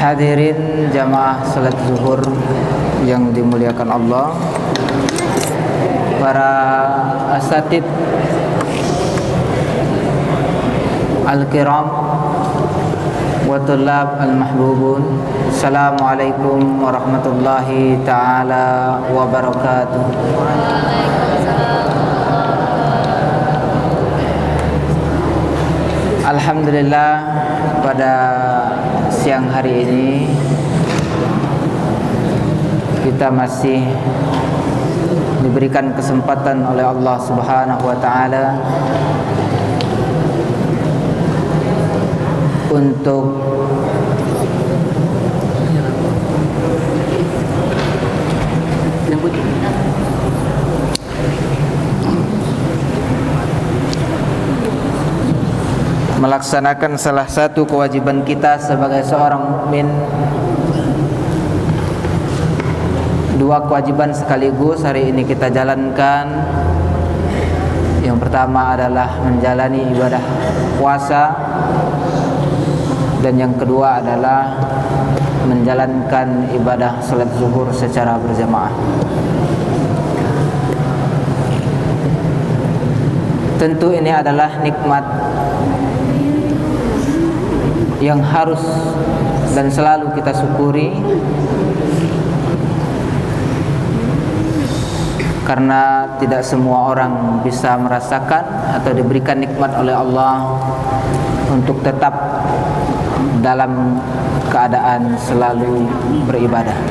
Hadirin jamaah salat zuhur yang dimuliakan Allah, para asatid al-kiram wa tullab al-mahbubun, assalamualaikum warahmatullahi ta'ala wabarakatuh. Alhamdulillah, pada siang hari ini kita masih diberikan kesempatan oleh Allah Subhanahu wa taala untuk melaksanakan salah satu kewajiban kita sebagai seorang mukmin. Dua kewajiban sekaligus hari ini kita jalankan. Yang pertama adalah menjalani ibadah puasa, dan yang kedua adalah menjalankan ibadah salat zuhur secara berjamaah. Tentu ini adalah nikmat yang harus dan selalu kita syukuri, karena tidak semua orang bisa merasakan atau diberikan nikmat oleh Allah untuk tetap dalam keadaan selalu beribadah.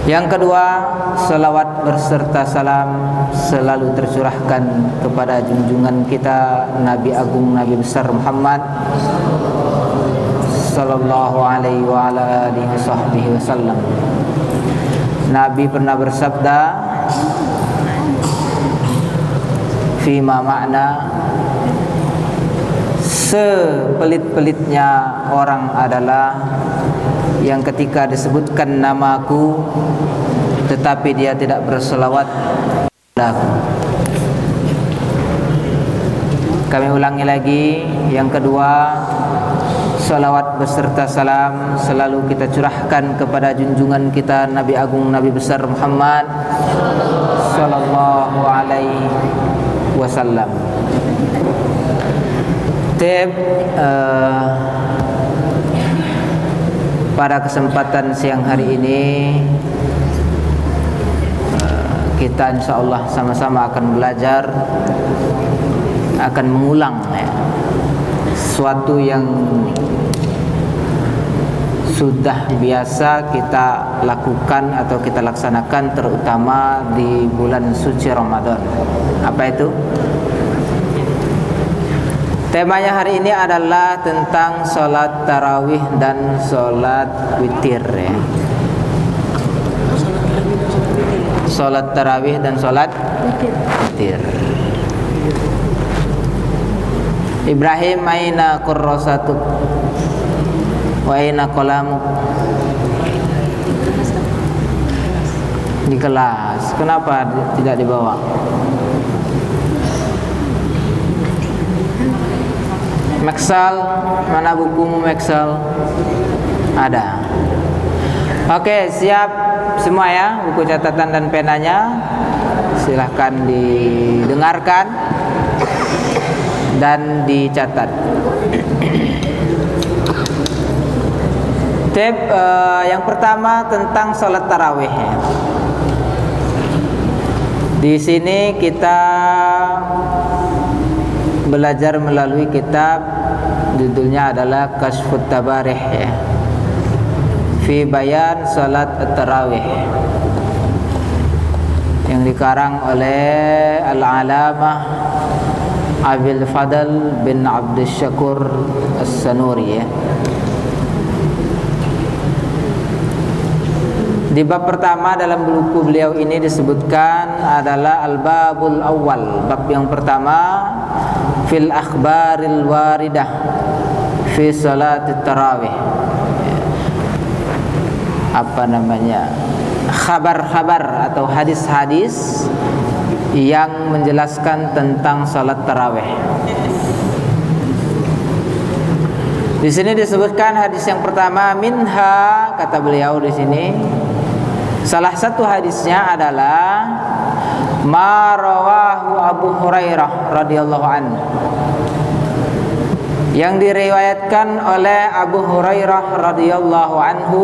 Yang kedua, salawat berserta salam selalu tercurahkan kepada junjungan kita Nabi Agung, Nabi besar Muhammad sallallahu alaihi wa ala alihi sahbihi wasallam. Nabi pernah bersabda, fima makna, sepelit-pelitnya orang adalah yang ketika disebutkan namaku tetapi dia tidak berselawat padaku. Kami ulangi lagi, yang kedua, salawat beserta salam selalu kita curahkan kepada junjungan kita Nabi Agung, Nabi besar Muhammad sallallahu alaihi wasallam. Pada kesempatan siang hari ini kita insyaallah sama-sama akan belajar, akan mengulang sesuatu yang sudah biasa kita lakukan atau kita laksanakan, terutama di bulan suci Ramadan. Apa itu? Temanya hari ini adalah tentang sholat tarawih dan sholat witir, ya. Sholat tarawih dan sholat witir. Ibrahim, aina kurrasatuk wa aina qalamuk? Di kelas. Kenapa tidak dibawa? Maksal, mana bukumu Maksal? Ada. Oke, siap semua ya, buku catatan dan penanya. Silahkan didengarkan dan dicatat. Yang pertama tentang salat tarawih. Di sini kita belajar melalui kitab, judulnya adalah Kashfut Tabarih, ya, fi bayan salat tarawih, yang dikarang oleh Al-Alamah Abil Fadl bin Abdul Syakur As-Sanuri, ya. Di bab pertama dalam buku beliau ini disebutkan adalah Al-Babul Awal, bab yang pertama, fil akhbaril waridah fi salatit tarawih. Apa namanya? Khabar-khabar atau hadis-hadis yang menjelaskan tentang salat tarawih. Di sini disebutkan hadis yang pertama, minha, kata beliau di sini. Salah satu hadisnya adalah ma rawahu Abu Hurairah radhiyallahu anhu, yang diriwayatkan oleh Abu Hurairah radhiyallahu anhu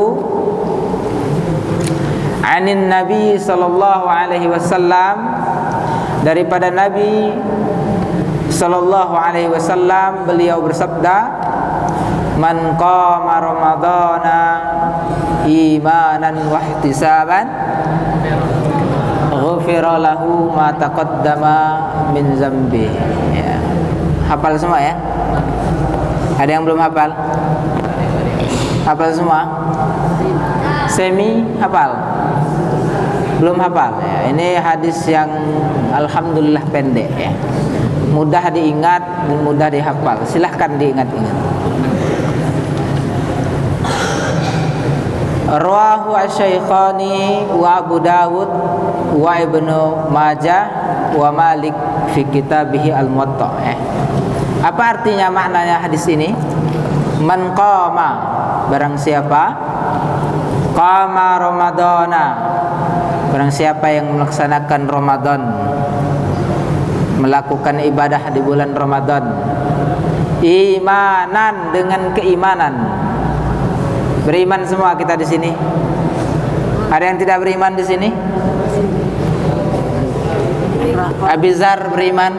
anin Nabi sallallahu alaihi wasallam, daripada Nabi sallallahu alaihi wasallam, beliau bersabda, man qama ramadhana imanan wa ihtisaban ghufira lahu ma taqaddama min zambi. Ya. Hafal semua ya? Ada yang belum hafal? Hafal semua? Semi hafal? Belum hafal ya. Ini hadis yang alhamdulillah pendek ya. Mudah diingat, mudah dihafal. Silahkan diingat-ingat. Rawahu asy-Syaikhani wa Abu Dawud wa Ibnu Majah wa Malik fi kitabih al-Muwatta. Apa artinya, maknanya hadis ini? Man qama, barang siapa, qama ramadhana, barang siapa yang melaksanakan Ramadan, melakukan ibadah di bulan Ramadan, imanan, dengan keimanan. Beriman semua kita di sini. Ada yang tidak beriman di sini? Abizar beriman.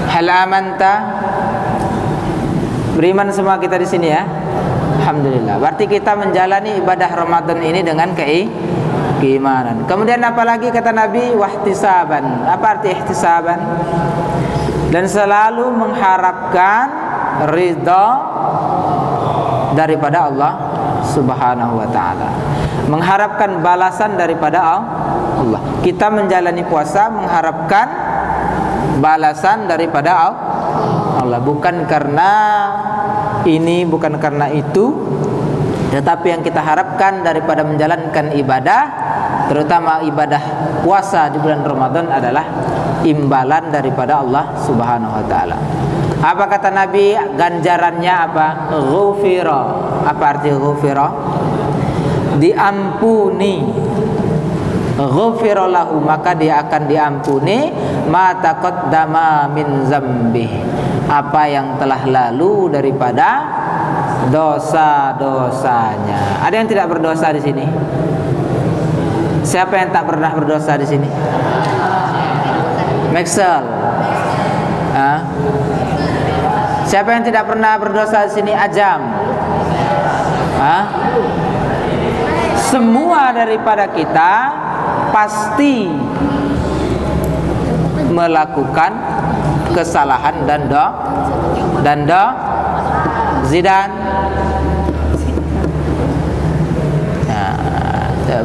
Hal amanta? Beriman semua kita di sini ya. Alhamdulillah. Berarti kita menjalani ibadah Ramadan ini dengan keimanan. Kemudian apalagi kata Nabi, wahtisaban. Apa arti ihtisaban? Dan selalu mengharapkan ridha daripada Allah Subhanahu wa ta'ala, mengharapkan balasan daripada Allah. Kita menjalani puasa mengharapkan balasan daripada Allah, bukan karena ini, bukan karena itu, tetapi yang kita harapkan daripada menjalankan ibadah, terutama ibadah puasa di bulan Ramadan, adalah imbalan daripada Allah Subhanahu wa ta'ala. Apa kata Nabi ganjarannya apa? Ghufira. Apa arti ghufira? Diampuni. Ghufira lahu, maka dia akan diampuni ma taqaddama min zambi, apa yang telah lalu daripada dosa-dosanya. Ada yang tidak berdosa di sini? Siapa yang tak pernah berdosa di sini? Maxwell. Siapa yang tidak pernah berdosa di sini? Ajam. Semua daripada kita pasti melakukan kesalahan dan Zidan.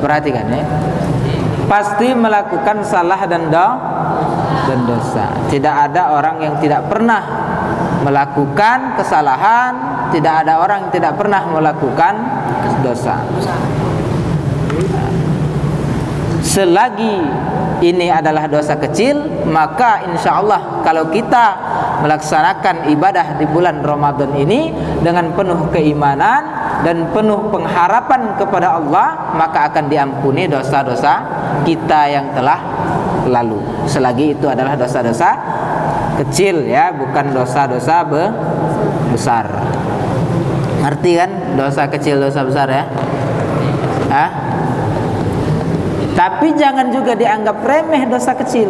Perhatikan ya. Pasti melakukan salah dan dosa. Tidak ada orang yang tidak pernah melakukan kesalahan, tidak ada orang yang tidak pernah melakukan dosa. Selagi ini adalah dosa kecil, maka insya Allah kalau kita melaksanakan ibadah di bulan Ramadan ini dengan penuh keimanan dan penuh pengharapan kepada Allah, maka akan diampuni dosa-dosa kita yang telah lalu. Selagi itu adalah dosa-dosa kecil ya, bukan dosa-dosa besar. Ngerti kan? Dosa kecil, dosa besar ya. Tapi jangan juga dianggap remeh dosa kecil.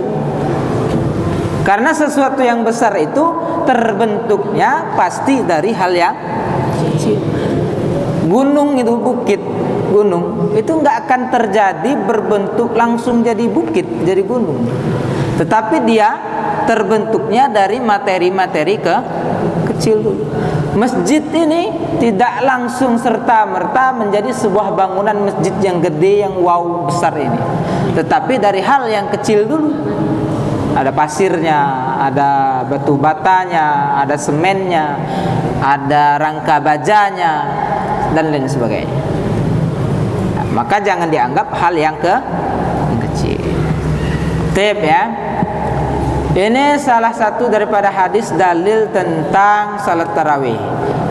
Karena sesuatu yang besar itu terbentuknya pasti dari hal yang kecil. Gunung itu, bukit, gunung itu nggak akan terjadi berbentuk langsung jadi bukit, jadi gunung. Tetapi dia terbentuknya dari materi-materi kecil dulu. Masjid ini tidak langsung serta-merta menjadi sebuah bangunan masjid yang gede, yang wow besar ini. Tetapi dari hal yang kecil dulu. Ada pasirnya, ada batu batanya, ada semennya, ada rangka bajanya, dan lain sebagainya. Nah, maka jangan dianggap hal yang kecil. Tip ya. Ini salah satu daripada hadis dalil tentang salat tarawih.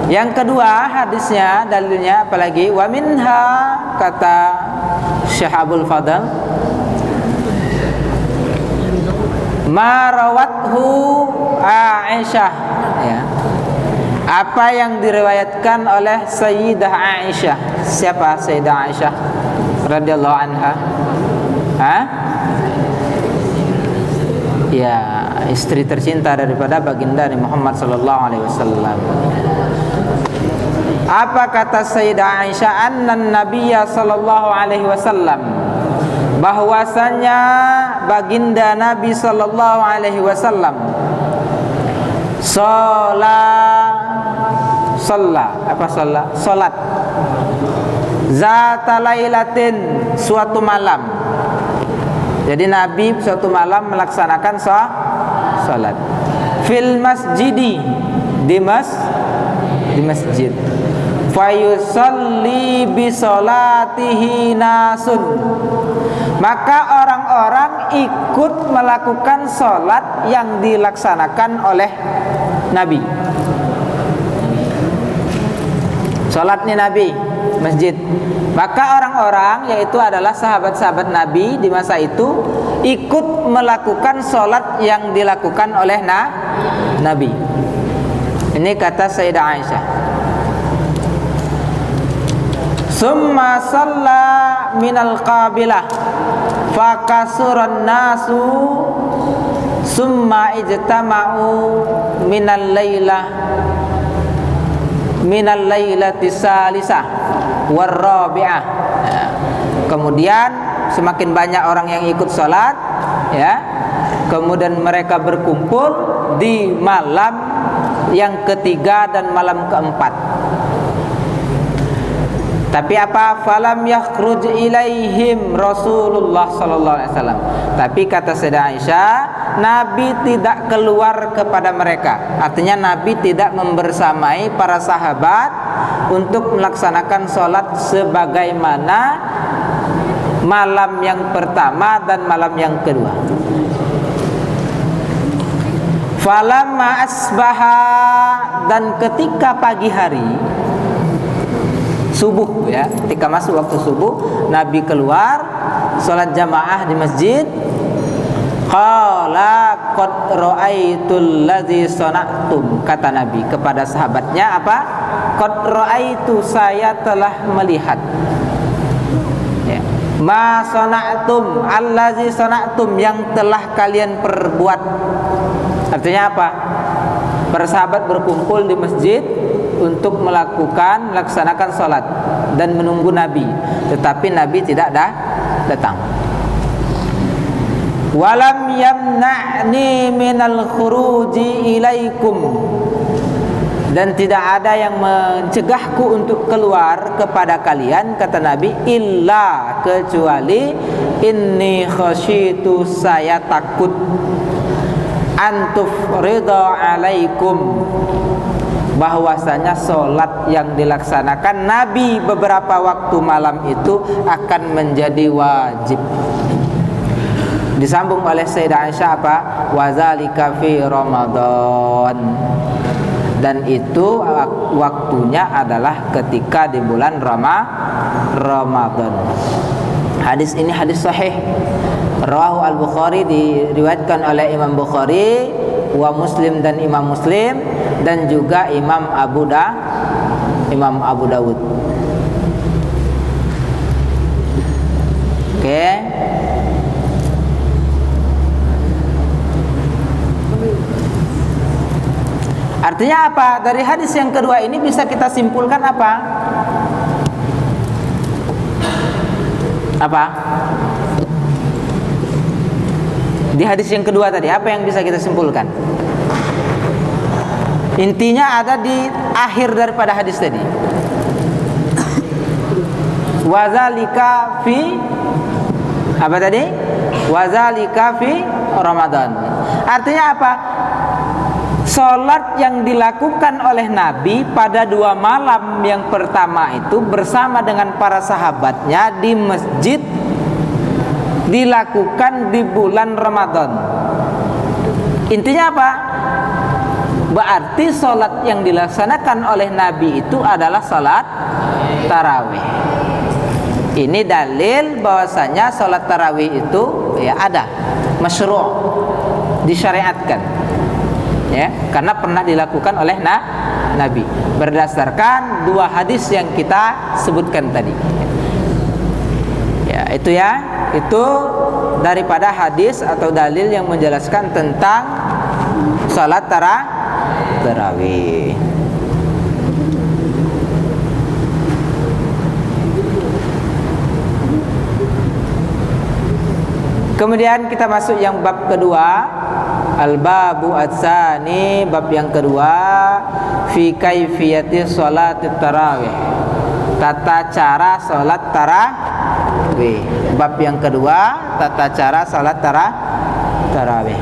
Yang kedua hadisnya, dalilnya apalagi? Wa minha, kata Syekh Abdul Fadl, ma rawathu Aisyah, ya. Apa yang diriwayatkan oleh Sayyidah Aisyah. Siapa Sayyidah Aisyah radhiyallahu anha? Ya, istri tercinta daripada baginda Muhammad sallallahu alaihi wasallam. Apa kata Sayyidah Aisyah? Annan Nabiyya sallallahu alaihi wasallam, bahwasanya baginda Nabi sallallahu alaihi wasallam salat zata lailatin, suatu malam. Jadi Nabi suatu malam melaksanakan salat fil masjidi, di masjid. Fayusalli bi salatihi nasun, maka orang-orang ikut melakukan salat yang dilaksanakan oleh Nabi. Salatnya Nabi masjid, maka orang-orang, yaitu adalah sahabat-sahabat Nabi di masa itu, ikut melakukan salat yang dilakukan oleh Nabi. Ini kata Sayyidah Aisyah. Summa shalla minal qabilah fakasuran nasu summa ijtama'u minal lailati salisah warrabi'ah. Kemudian semakin banyak orang yang ikut salat, ya. Kemudian mereka berkumpul di malam yang ketiga dan malam keempat. Tapi apa? Falam yakhruj ilaihim Rasulullah sallallahu alaihi wasallam. Tapi kata Sayyidah Aisyah, Nabi tidak keluar kepada mereka. Artinya Nabi tidak membersamai para sahabat untuk melaksanakan salat sebagaimana malam yang pertama dan malam yang kedua. Falamma asbaha, dan ketika pagi hari, subuh, ya, ketika masuk waktu subuh, Nabi keluar salat jamaah di masjid. Qala qad ra'aitul ladzi sana'tum, kata Nabi kepada sahabatnya apa? Qad ra'aitu, saya telah melihat, ya. Ma sana'tum, allazi sana'tum, yang telah kalian perbuat. Artinya apa? Para sahabat berkumpul di masjid untuk melaksanakan salat dan menunggu Nabi, tetapi Nabi tidak datang. Walam yamna'ni minal khuruji ilaikum, dan tidak ada yang mencegahku untuk keluar kepada kalian, kata Nabi, illa, kecuali inni khasyitu, saya takut, antufrida alaikum, bahwasanya solat yang dilaksanakan Nabi beberapa waktu malam itu akan menjadi wajib. Disambung oleh Sayyidah Aisyah apa? Wazalika fi Ramadan, dan itu waktunya adalah ketika di bulan Ramadan. Hadis ini hadis sahih. Rawahu al-Bukhari, diriwayatkan oleh Imam Bukhari, wa Muslim dan Imam Muslim, dan juga Imam Abu Dawud. Oke. Artinya apa? Dari hadis yang kedua ini bisa kita simpulkan apa? Apa? Di hadis yang kedua tadi, apa yang bisa kita simpulkan? Intinya ada di akhir daripada hadis tadi. Wazalika fi, apa tadi? Wazalika fi Ramadan. Artinya apa? Salat yang dilakukan oleh Nabi pada 2 malam yang pertama itu bersama dengan para sahabatnya di masjid dilakukan di bulan Ramadan. Intinya apa? Berarti sholat yang dilaksanakan oleh Nabi itu adalah sholat tarawih. Ini dalil bahwasanya sholat tarawih itu ya ada, masyru', disyariatkan, ya, karena pernah dilakukan oleh Nabi berdasarkan dua hadis yang kita sebutkan tadi. Ya, itu daripada hadis atau dalil yang menjelaskan tentang sholat tarawih. Kemudian kita masuk yang bab kedua, al-babu ats-tsani, bab yang kedua, fi kaifiyati sholatit tarawih, tata cara salat tarawih. Bab yang kedua, tata cara salat tarawih.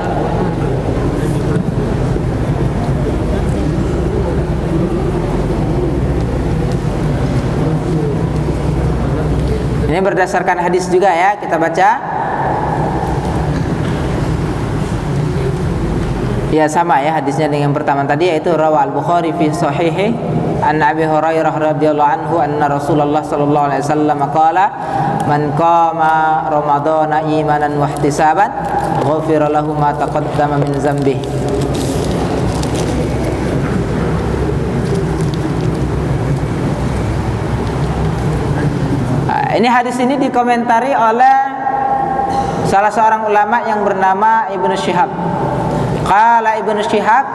Ini berdasarkan hadis juga ya, kita baca. Ya sama ya hadisnya dengan yang pertama tadi, yaitu rawa al-Bukhari fi sahihi an Abi Hurairah radhiyallahu anhu anna Rasulullah sallallahu alaihi wasallam qala man qama ramadhana imanan wa ihtisaban ghufira lahu ma taqaddama min dzambihi. Ini hadis ini dikomentari oleh salah seorang ulama yang bernama Ibnu Syihab. Qala Ibnu Syihab,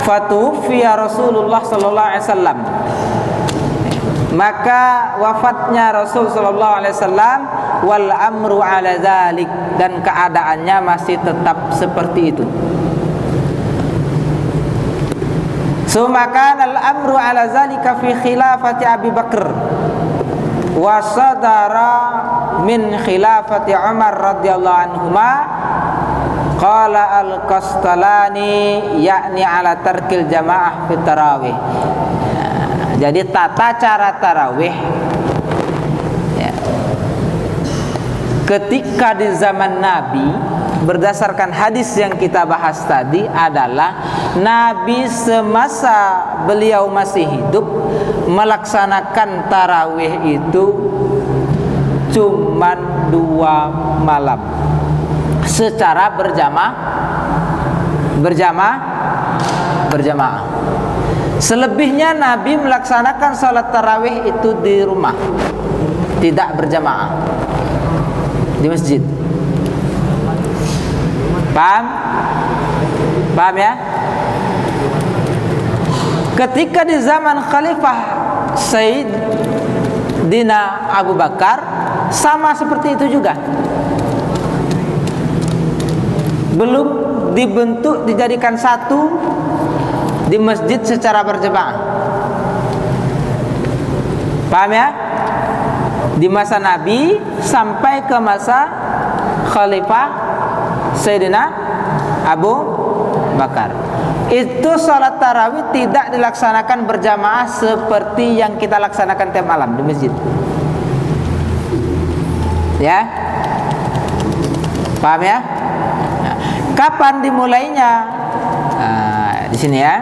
fatuwfiya Rasulullah sallallahu alaihi wasallam. Maka wafatnya Rasul sallallahu alaihi wasallam wal amru ala dzalik, dan keadaannya masih tetap seperti itu. Summa kana al amru ala dzalika fi khilafati Abi Bakar wa sadara min khilafati Umar radhiyallahu anhuma. Qala al-Qastalani yakni ala tarkil jamaah fit tarawih. Jadi tata cara tarawih ya, ketika di zaman Nabi, berdasarkan hadis yang kita bahas tadi, adalah Nabi semasa beliau masih hidup melaksanakan tarawih itu cuman 2 malam secara berjamaah. Selebihnya Nabi melaksanakan salat tarawih itu di rumah, tidak berjamaah di masjid. Paham ya? Ketika di zaman Khalifah Sayyidina Abu Bakar sama seperti itu juga. Belum dibentuk, dijadikan satu di masjid secara berjamaah. Paham ya? Di masa Nabi sampai ke masa Khalifah Sayyidina Abu Bakar, itu salat tarawih tidak dilaksanakan berjamaah seperti yang kita laksanakan tiap malam di masjid. Ya? Paham ya? Kapan dimulainya? Di sini ya.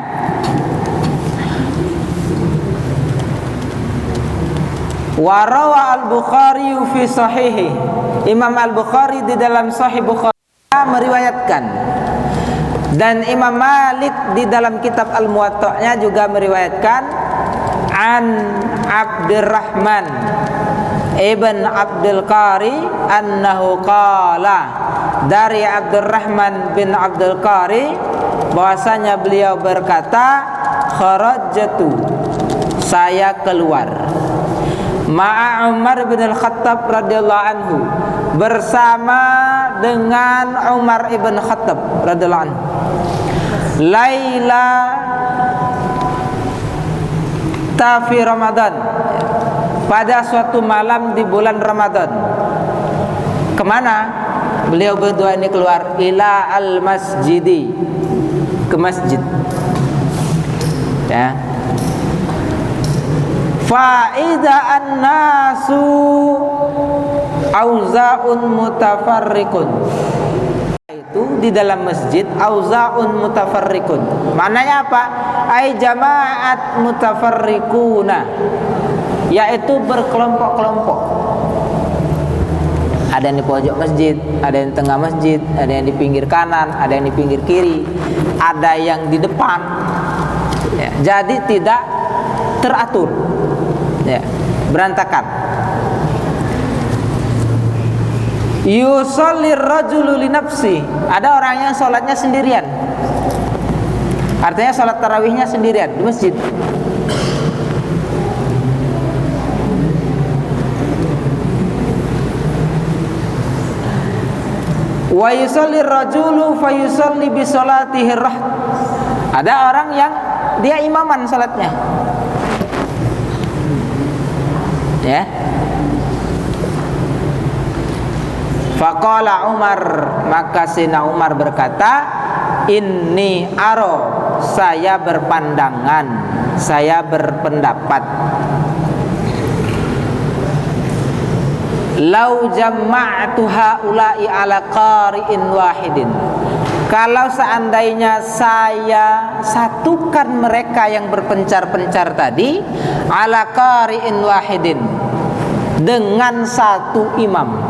Warawa al-Bukhari fi sahihi. Imam al-Bukhari di dalam Sahih Bukhari meriwayatkan, dan Imam Malik di dalam kitab Al-Muwatta'nya juga meriwayatkan, an Abdurrahman ibn Abdul Qari annahu qala, dari Abdurrahman bin Abdul Qari bahwasanya beliau berkata, kharajtu, saya keluar, ma'a Umar bin Al-Khattab radhiyallahu anhu, bersama dengan Umar ibn Khattab radhiyallahu anhu, laila tafi Ramadan, pada suatu malam di bulan Ramadan. Kemana beliau berdua ini keluar? Ila al-masjidi, ke masjid ya. Fa'idha an-nasu auza'un mutafarriqun, itu di dalam masjid auzaun mutafarriqun. Maknanya apa? Ai jamaat mutafarriquna, yaitu berkelompok-kelompok. Ada yang di pojok masjid, ada yang di tengah masjid, ada yang di pinggir kanan, ada yang di pinggir kiri, ada yang di depan. Ya, jadi tidak teratur, ya, berantakan. Yusollir rajulu li nafsi, ada orang yang sholatnya sendirian, artinya sholat tarawihnya sendirian di masjid. Wa yusollir rajulu fa yusolli bi sholatihi raht, ada orang yang dia imaman sholatnya, ya. Faqala Umar, maka Sayyidina Umar berkata, inni aro, saya berpandangan, saya berpendapat, lau jama'tu haula'i ala qari'in wahidin, kalau seandainya saya satukan mereka yang berpencar-pencar tadi ala qari'in wahidin, dengan satu imam.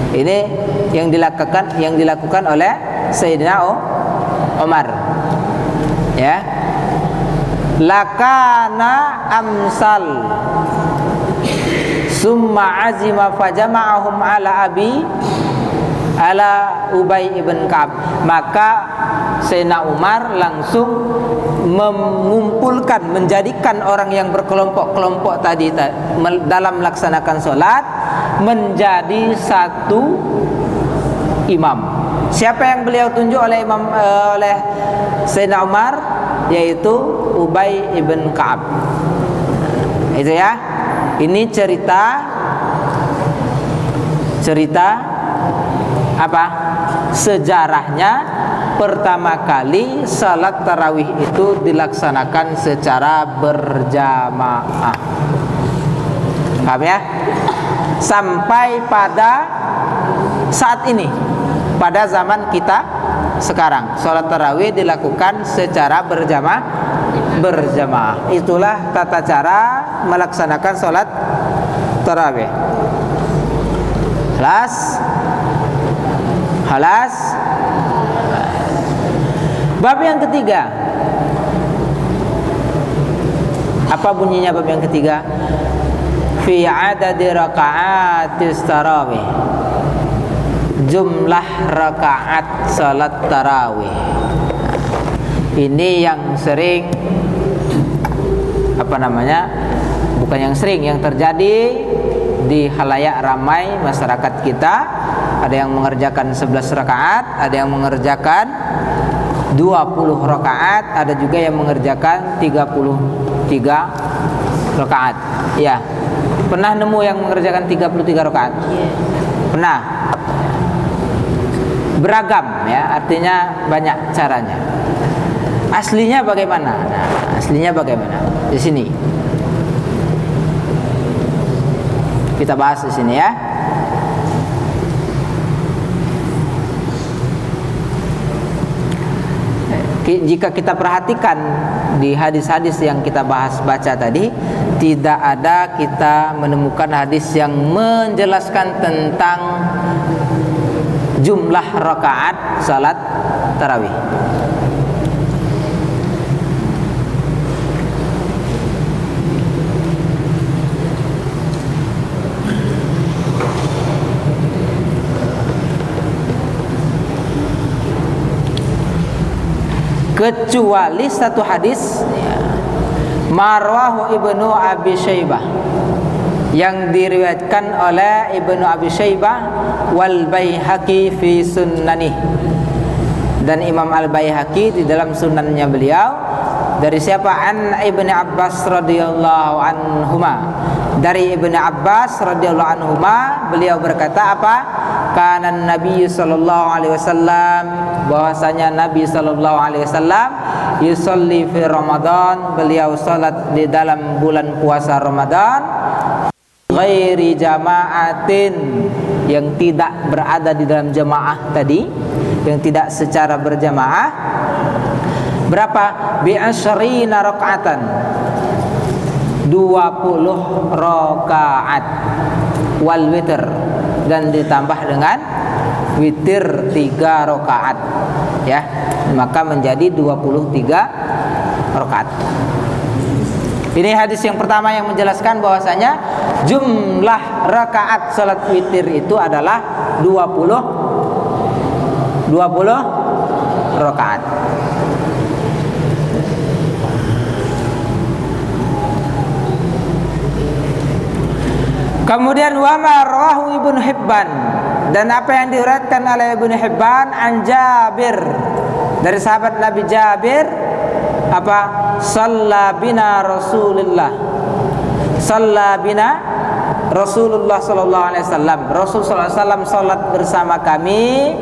Ini yang dilakukan oleh Sayyidina Umar, ya. Lakana amsal summa azima fajama'ahum ala Ubay ibn Ka'ab, maka Sayyidina Umar langsung mengumpulkan, menjadikan orang yang berkelompok-kelompok tadi dalam melaksanakan sholat menjadi satu imam. Siapa yang beliau tunjuk oleh Sayyidina Umar? Yaitu Ubay ibn Ka'ab. Itu ya. Ini cerita apa? Sejarahnya pertama kali salat tarawih itu dilaksanakan secara berjamaah. Paham ya? Sampai pada saat ini, pada zaman kita sekarang, salat tarawih dilakukan secara berjamaah. Itulah tata cara melaksanakan salat tarawih. Halas. Bab yang ketiga. Apa bunyinya bab yang ketiga? Fi adadi raka'atis tarawih, jumlah rakaat salat tarawih. Ini yang sering bukan yang sering, yang terjadi di halayak ramai masyarakat kita. Ada yang mengerjakan 11 rakaat, ada yang mengerjakan 20 rakaat, ada juga yang mengerjakan 33 rakaat. Ya. Pernah nemu yang mengerjakan 33 rakaat? Pernah. Beragam ya, artinya banyak caranya. Aslinya bagaimana? Nah, aslinya bagaimana? Di sini. Kita bahas di sini ya. Jika kita perhatikan di hadis-hadis yang kita baca tadi, tidak ada kita menemukan hadis yang menjelaskan tentang jumlah rakaat salat tarawih. Kecuali satu hadis marwahu Ibnu Abi Syaibah, yang diriwayatkan oleh Ibnu Abi Syaibah wal Baihaqi fi sunnanih, dan Imam Al-Baihaqi di dalam sunannya beliau. Dari siapa? An Ibnu Abbas radhiyallahu anhuma, dari Ibnu Abbas radhiyallahu anhuma, beliau berkata apa? Kana Nabi sallallahu alaihi wasallam, bahwasanya Nabi sallallahu alaihi wasallam yusolli fi Ramadan, beliau salat di dalam bulan puasa Ramadan, ghairi jama'atin, yang tidak berada di dalam jamaah tadi, yang tidak secara berjamaah, berapa? Bi asyrina rakaatan, 20 rakaat, wal witr, dan ditambah dengan witir 3 rakaat, ya, maka menjadi 23 rakaat. Ini hadis yang pertama yang menjelaskan bahwasanya jumlah rakaat salat witir itu adalah 20 rakaat. Kemudian wa ma rawahu Ibnu Hibban, dan apa yang diriwayatkan oleh Ibnu Hibban an Jabir, dari sahabat Nabi Jabir, apa? Shalla bina Rasulullah, shalla bina Rasulullah sallallahu alaihi wasallam, Rasul sallallahu alaihi wasallam salat bersama kami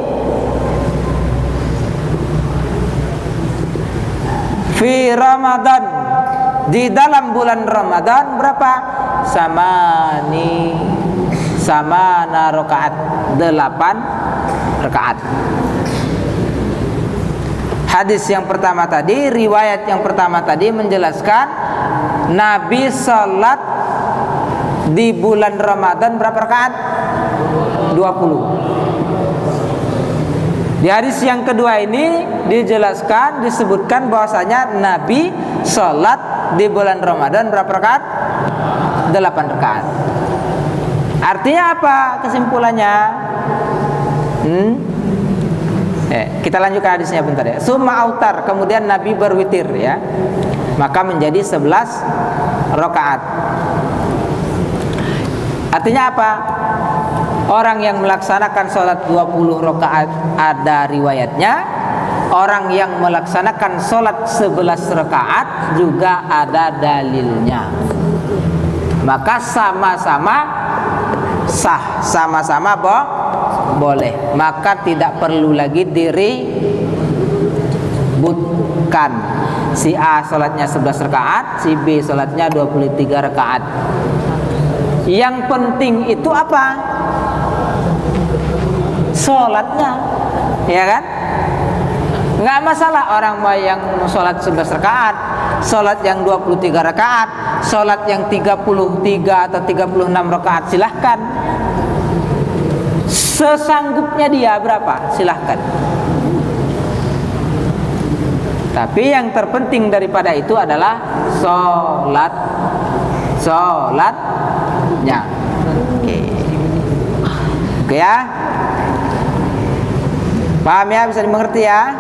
fi Ramadan, di dalam bulan Ramadan, berapa? Samana rakaat, 8 rakaat. Hadis yang pertama tadi, riwayat yang pertama tadi menjelaskan Nabi salat di bulan Ramadan berapa rakaat? 20. Di hadis yang kedua ini dijelaskan, disebutkan bahwasanya Nabi salat di bulan Ramadan berapa rakaat? 8 rakaat. Artinya apa kesimpulannya? Kita lanjutkan hadisnya bentar ya. Summa autar, kemudian Nabi berwitir, ya, maka menjadi 11 rakaat. Artinya apa? Orang yang melaksanakan sholat 20 rakaat ada riwayatnya, orang yang melaksanakan sholat 11 rakaat juga ada dalilnya. Maka sama-sama sah, sama-sama boleh. Maka tidak perlu lagi diributkan. Si A sholatnya 11 rakaat, si B sholatnya 23 rakaat. Yang penting itu apa? Sholatnya, ya kan? Nggak masalah orang yang sholat 11 rakaat, sholat yang 23 rakaat, sholat yang 33 atau 36 rakaat, silahkan. Sesanggupnya dia berapa, silahkan. Tapi yang terpenting daripada itu adalah sholatnya. Oke ya, paham ya, bisa dimengerti ya.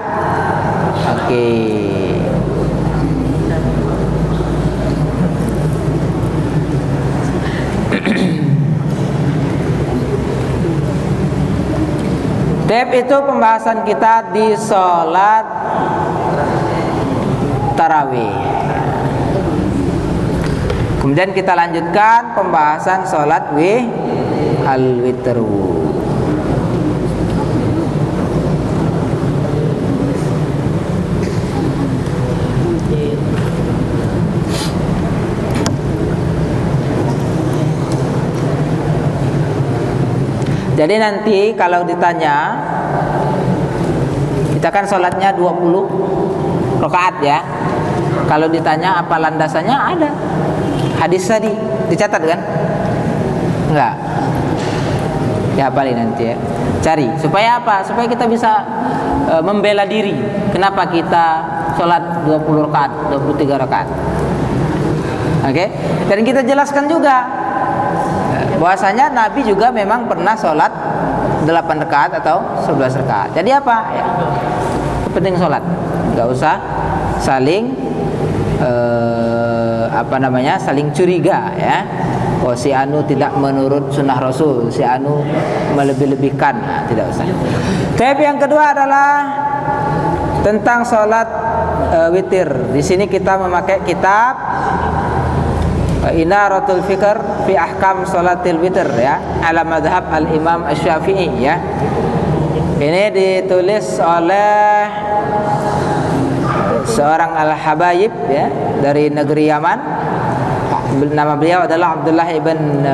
Oke. Tab itu pembahasan kita di sholat tarawih. Kemudian kita lanjutkan pembahasan sholat al-witru. Jadi nanti kalau ditanya, kita kan sholatnya 20 rakaat ya. Kalau ditanya apa landasannya, ada hadis tadi, dicatat kan? Enggak? Ya paling nanti ya, cari. Supaya apa? Supaya kita bisa membela diri. Kenapa kita sholat 20 rakaat, 23 rakaat? Oke? Dan kita jelaskan juga bahwasanya Nabi juga memang pernah sholat 8 rakaat atau 11 rakaat. Jadi apa? Ya, penting sholat, nggak usah saling saling curiga ya. Oh, si anu tidak menurut sunnah Rasul, si anu melebih-lebihkan, nah, tidak usah. Tapi yang kedua adalah tentang sholat witir. Di sini kita memakai kitab Inaratul Fikr fi Ahkam Sholatil Witr ya, ala madhab al-Imam Asy-Syafi'i ya. Ini ditulis oleh seorang al-habayib ya, dari negeri Yaman, Nama beliau adalah Abdullah ibn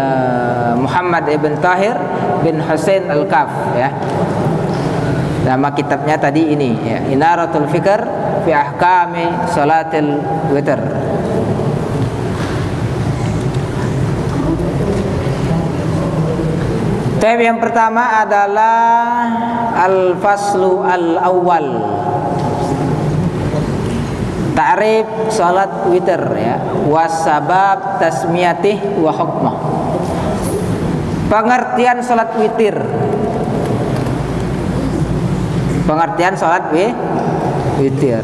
Muhammad ibn Tahir bin Husain Al-Kaf, ya. Nama kitabnya tadi ini, ya, Inaratul Fikr fi Ahkami Salatil Witr. Tab yang pertama adalah Al-Faslu Al-Awwal, ta'rif salat witir, ya, wasabab tasmiyatih wa hukmah. Pengertian salat witir. Pengertian salat witir.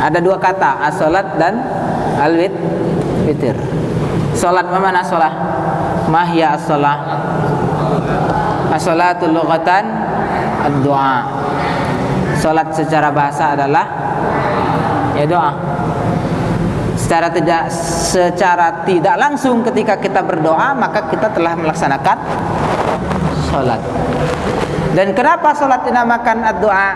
Ada dua kata, as-salat dan al-witir. Salat mana salat? Mahya as-salah? As-salatu lughatan ad-du'a. Salat secara bahasa adalah ya doa. Secara tidak langsung ketika kita berdoa maka kita telah melaksanakan salat. Dan kenapa salat dinamakan ad-du'a?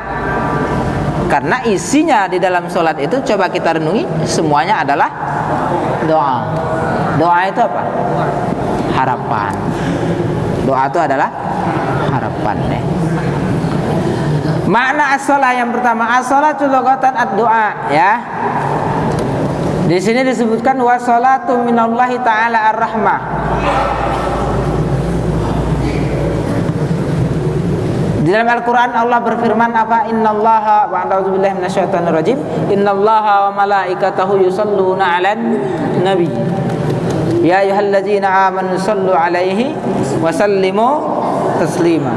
Karena isinya di dalam salat itu, coba kita renungi, semuanya adalah doa. Doa itu apa? Harapan. Doa itu adalah harapan, ya. Makna as-shalah yang pertama, as-shalatu lughatan ad-du'a, ya. Di sini disebutkan was-shalatu minallahi ta'ala ar-rahmah. Di dalam Al-Qur'an Allah berfirman apa? Innallaha wa a'udzubillahi minasyaitonir rajim. Innallaha wa malaikatahu yusholluna 'alan nabi. Ya ayyuhalladzina amanu shallu 'alaihi wa sallimu taslima.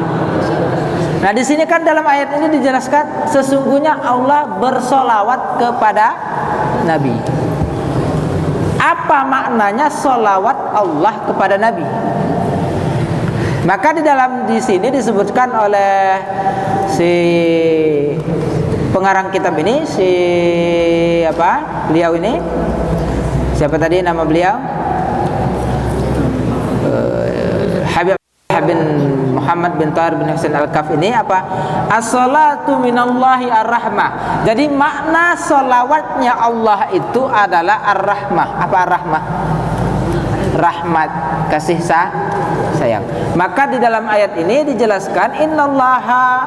Nah, di sini kan dalam ayat ini dijelaskan sesungguhnya Allah bersolawat kepada Nabi. Apa maknanya solawat Allah kepada Nabi? Maka di sini disebutkan oleh si pengarang kitab ini, beliau ini siapa tadi nama beliau? Habib bin Muhammad bin Tahir bin Husain Al-Kaf ini apa? As-salatu minallahi ar-rahmah. Jadi makna solawatnya Allah itu adalah ar-rahmah. Apa ar-rahmah? Rahmat, kasih sayang. Maka di dalam ayat ini dijelaskan innallaha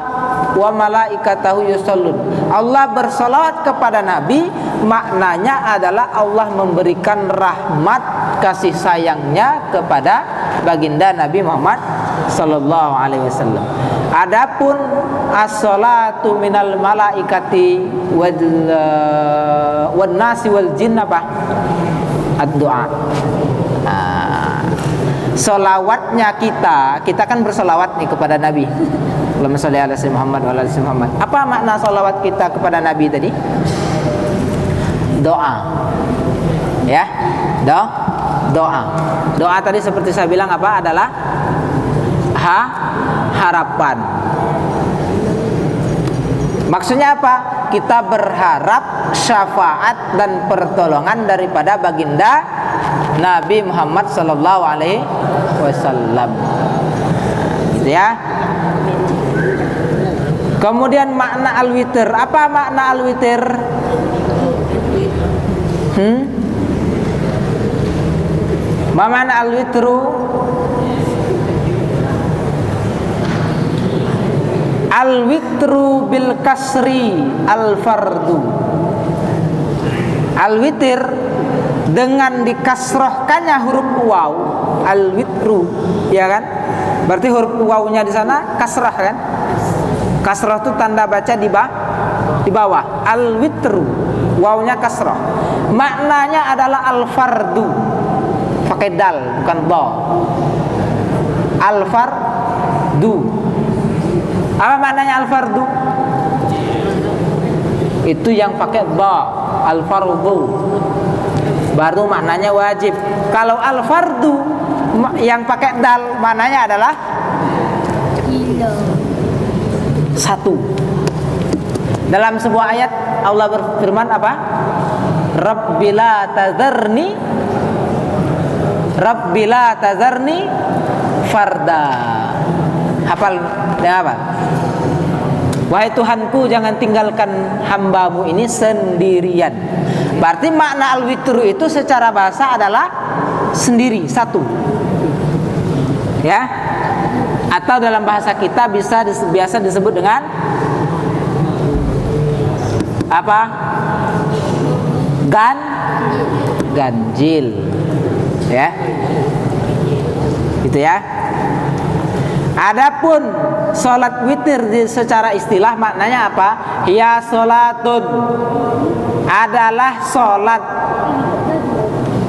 wa malaikatahu yushollun. Allah bersolawat kepada Nabi, maknanya adalah Allah memberikan rahmat kasih sayangnya kepada baginda Nabi Muhammad sallallahu alaihi wasallam. Adapun as-salatu minal malaikati wan nasi wal jinn apa? Ad-du'a. Solawatnya kita kan bersolawat nih kepada Nabi. Allahumma sholli ala sayyidina Muhammad wa ala ali Muhammad. Apa makna solawat kita kepada Nabi tadi? Doa. Ya, doa. Doa tadi seperti saya bilang apa? Adalah harapan. Maksudnya apa? Kita berharap syafaat dan pertolongan daripada baginda Nabi Muhammad sallallahu alaihi wasallam. Gitu ya. Kemudian makna al-witir. Apa makna al-witir? Ma makna al-witru? Al-witru bil kasri al-fardu. Al-witir dengan dikasrohkannya huruf waw, al-witru, ya kan? Berarti huruf wawnya di sana kasrah kan? Kasrah itu tanda baca di bawah. Al-witru, wawnya kasrah. Maknanya adalah al-fardu. Pakai dal, bukan dha. Al-fardu. Apa maknanya al-fardu? Itu yang pakai dha, al-fardu. Baru maknanya wajib. Kalau al-fardu yang pakai dal maknanya adalah satu. Dalam sebuah ayat Allah berfirman apa? Rabbila tazarni farda. Hafal? Dia hafal? Wahai Tuhanku, jangan tinggalkan hambamu ini sendirian. Berarti makna al-witr itu secara bahasa adalah sendiri, satu. Ya. Atau dalam bahasa kita biasa disebut dengan apa? Ganjil. Ya. Gitu ya. Adapun salat witir secara istilah maknanya apa? Ya salatun, adalah salat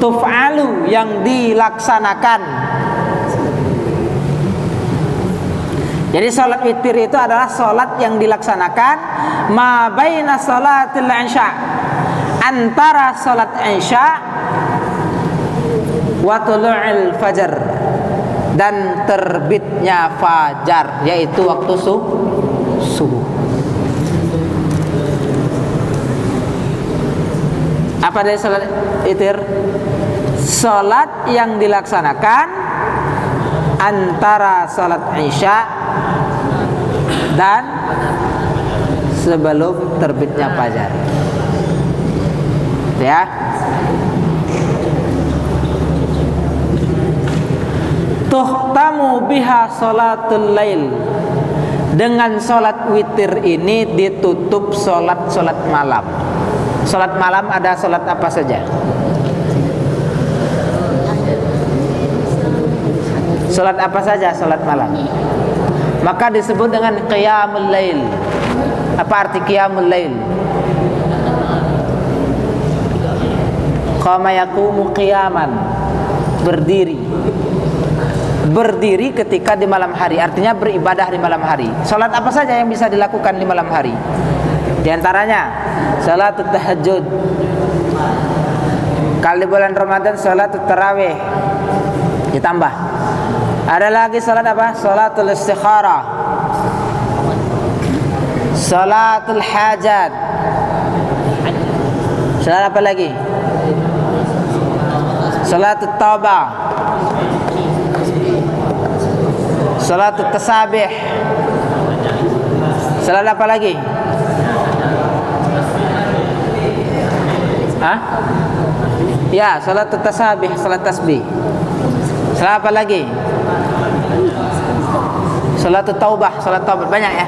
tuf'alu, yang dilaksanakan. Jadi salat witir itu adalah salat yang dilaksanakan ma baina salatil isya, antara salat isya wa tulu'il fajar, dan terbitnya fajar, yaitu waktu subuh. Apa dari salat witir? Salat yang dilaksanakan antara salat isya dan sebelum terbitnya fajar. Ya. Tuhtamu biha salatul lail. Dengan salat witir ini ditutup salat malam. Salat malam ada salat apa saja? Salat apa saja salat malam? Maka disebut dengan qiyamul lail. Apa arti qiyamul lail? Qama yaqumu qiyaman, berdiri. Berdiri ketika di malam hari, artinya beribadah di malam hari. Salat apa saja yang bisa dilakukan di malam hari? Di antaranya salat tahajud. Kalau di bulan Ramadan salat tarawih ditambah. Ada lagi salat apa? Salatul istikharah, salatul hajat. Salat apa lagi? Salatul taubah, salatul tasabih. Salat apa lagi? Hah? Ya, salatul tasabih, salat tasbih. Salat apa lagi? Salat taubah, salat taubat, banyak ya.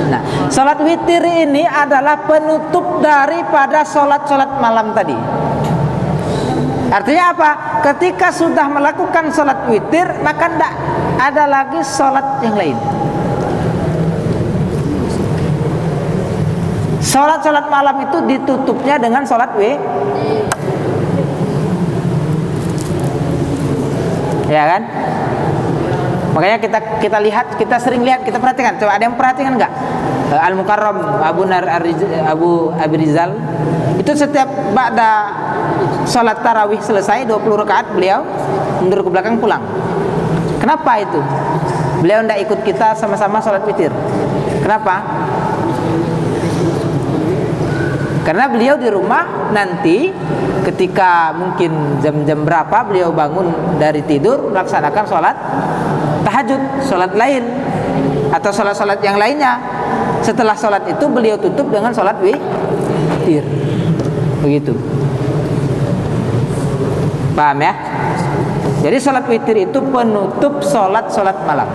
Nah, salat witir ini adalah penutup daripada salat-salat malam tadi. Artinya apa? Ketika sudah melakukan salat witir, maka tidak ada lagi salat yang lain. Salat-salat malam itu ditutupnya dengan salat ya kan? Makanya kita lihat, kita sering lihat, kita perhatikan. Coba ada yang perhatikan enggak? Al-Mukarram Abu Abi Rizal itu setiap ba'da salat tarawih selesai 20 rakaat beliau mundur ke belakang pulang. Kenapa itu? Beliau tidak ikut kita sama-sama salat witir. Kenapa? Karena beliau di rumah nanti ketika mungkin jam-jam berapa beliau bangun dari tidur melaksanakan salat tahajud, salat lain atau salat-salat yang lainnya. Setelah salat itu beliau tutup dengan salat witir. Begitu. Paham ya? Jadi salat witir itu penutup salat malam.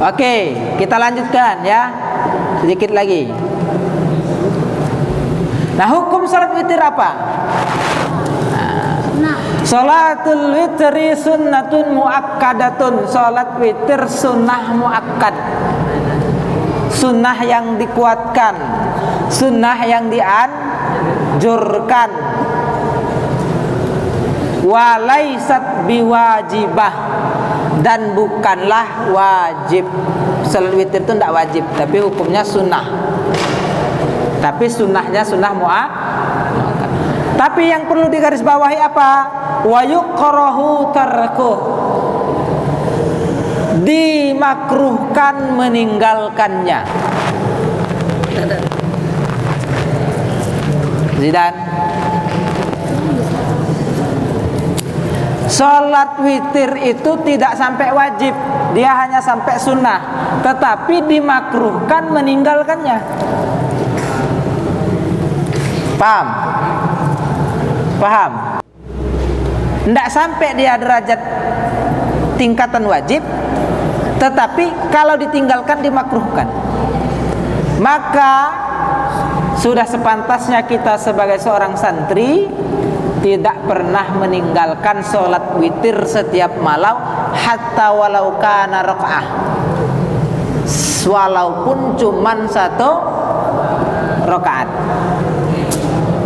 Oke, kita lanjutkan ya. Sedikit lagi. Nah, hukum salat witir apa? Salatul witri sunnatun muakkadatun. Salat witir sunnah muakkad, sunnah yang dikuatkan, sunnah yang dianjurkan. Walaisat biwajibah, dan bukanlah wajib. Salat witir itu tidak wajib, tapi hukumnya sunnah. Tapi sunnahnya sunnah muakkad. Tapi yang perlu digarisbawahi apa? Wa yukrahu tarkuh, dimakruhkan meninggalkannya. Zidan, salat witir itu tidak sampai wajib, dia hanya sampai sunnah, tetapi dimakruhkan meninggalkannya. Paham? Paham? Tidak sampai dia derajat tingkatan wajib, tetapi kalau ditinggalkan dimakruhkan. Maka sudah sepantasnya kita sebagai seorang santri tidak pernah meninggalkan sholat witir setiap malam, hatta walau kana rakaah, walaupun cuman 1 rakaat.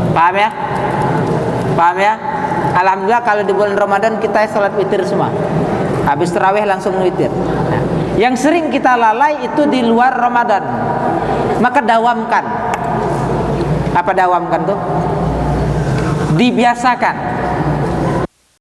Paham ya? Paham ya? Alhamdulillah kalau di bulan Ramadan kita sholat witir semua. Habis tarawih langsung witir. Nah, yang sering kita lalai itu di luar Ramadan. Maka dawamkan. Apa dawamkan tuh? Dibiasakan.